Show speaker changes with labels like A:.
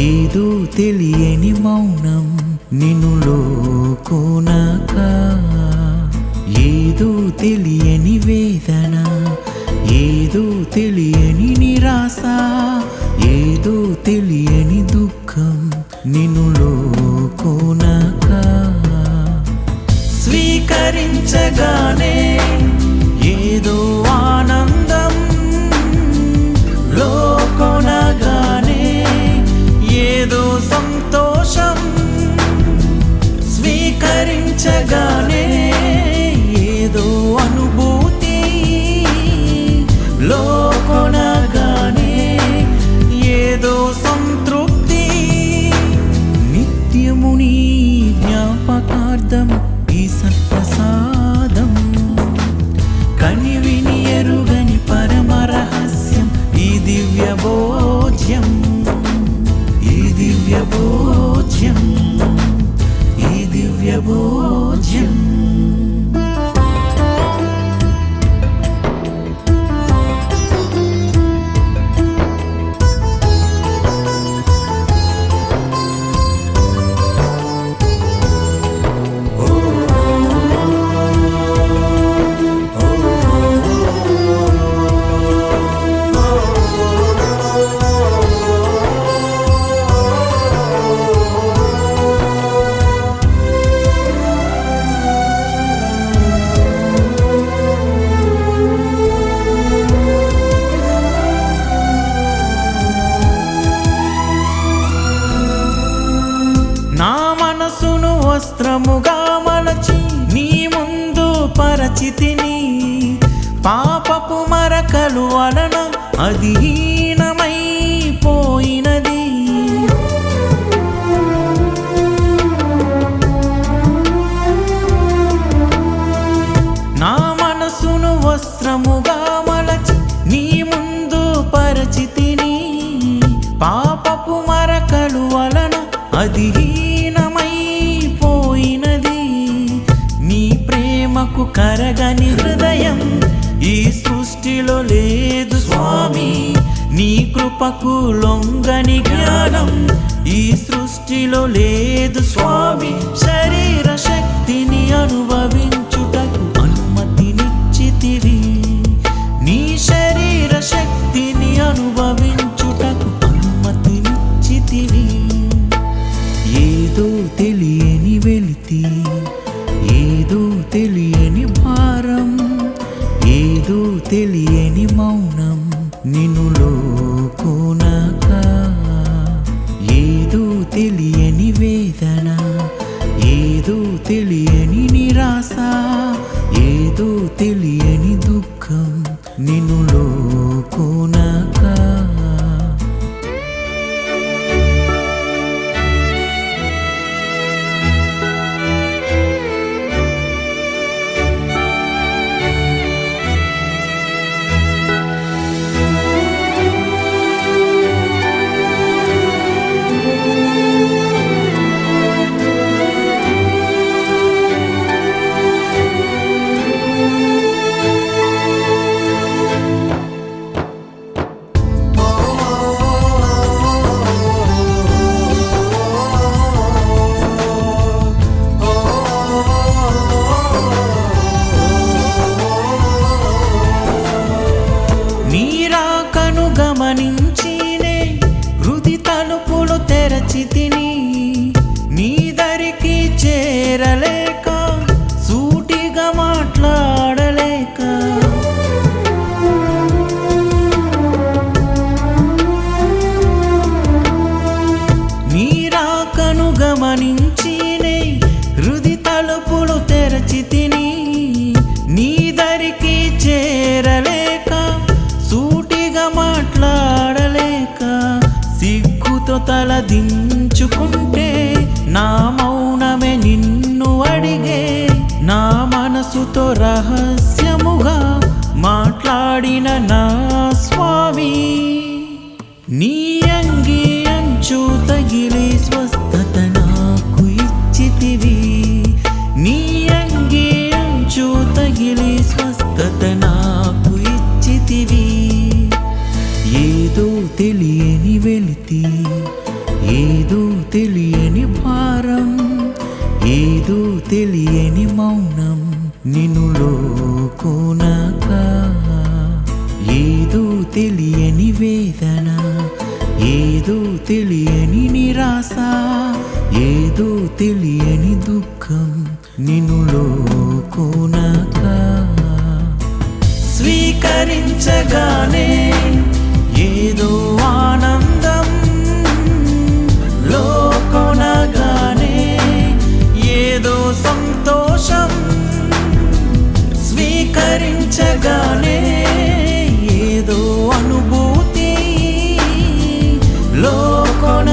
A: ఏదో తెలియని మౌనం నిన్ను లోకొనక, ఏదో తెలియని వేదన, ఏదో తెలియని నిరాశ, ఏదో తెలియని దుఃఖం నిన్ను లోకొనక, స్వీకరించగానే ఏదో ఆనందం, లోకొనగానే ఏదో సంతోషం, స్వీకరించగానే ఏదో అనుభూతి, లోకొనగానే ఏదో సంతృప్తి. నిత్యము నీ జ్ఞాపకార్థం ఈ సత్ప్రసాదం, కనివిని ఎరుగని పరమ రహస్యం ఈ దివ్య భోజ్యం, ఈ దివ్య భోజ్యం, ఈ దివ్య భోజ్యం. వస్త్రముగా మలచి నీ ముందు పరచితిని, పాపపు మరకలు వలన అది హీనమైపోయినది. నా మనసును వస్త్రముగా మలచి నీ ముందు పరచితిని, పాపపు మరకలు వలన అది కరగని హృదయం ఈ సృష్టిలో లేదు స్వామి, నీ కృపకు లొంగని జ్ఞానం ఈ సృష్టిలో లేదు స్వామి. శరీర శక్తిని అనుభవించుటకు అనుమతినిచ్చితివి, నీ శరీర శక్తిని అనుభవించుటకు అనుమతినిచ్చితివి. ఏదో తెలియని వెలితి, ఏదో తెలియని భారం, ఏదో తెలియని మౌనం నిన్ను లోకొనక, ఏదో తెలియని వేదన, ఏదో తెలియని నిరాశ, ఏదో తెలియని దుఃఖం నిన్ను లోకొనక. గమనించినే హృది తలుపులు తెరచితిని, నీ దరికి చేరలేక సూటిగా మాట్లాడలేక, నీ రాకను గమనించినే హృది తలుపులు తెరచితిని, నీ దరికి చేరలేక మాట్లాడలేక, సిగ్గుతో తల దించుకుంటే నా మౌనమే నిన్ను అడిగే, నా మనసుతో రహస్యముగా మాట్లాడిన నా స్వామి. నీ అంగి అంచు తగిలి స్వస్థత నాకు ఇచ్చితివి, నీ అంగి అంచు తగిలి స్వస్థత నాకు ఇచ్చితివి. ఏదో తెలియని వెలితి, ఏదో తెలియని భారం, ఏదో తెలియని మౌనం నిన్నులో కోనక, ఏదో తెలియని వేదన, ఏదో తెలియని నిరాశ, ఏదో తెలియని దుఃఖం నిన్నులో కోనక, స్వీకరించగానే ఏదో ఆనందం, లోకొనగానే ఏదో సంతోషం, స్వీకరించగానే ఏదో అనుభూతి, లోకొన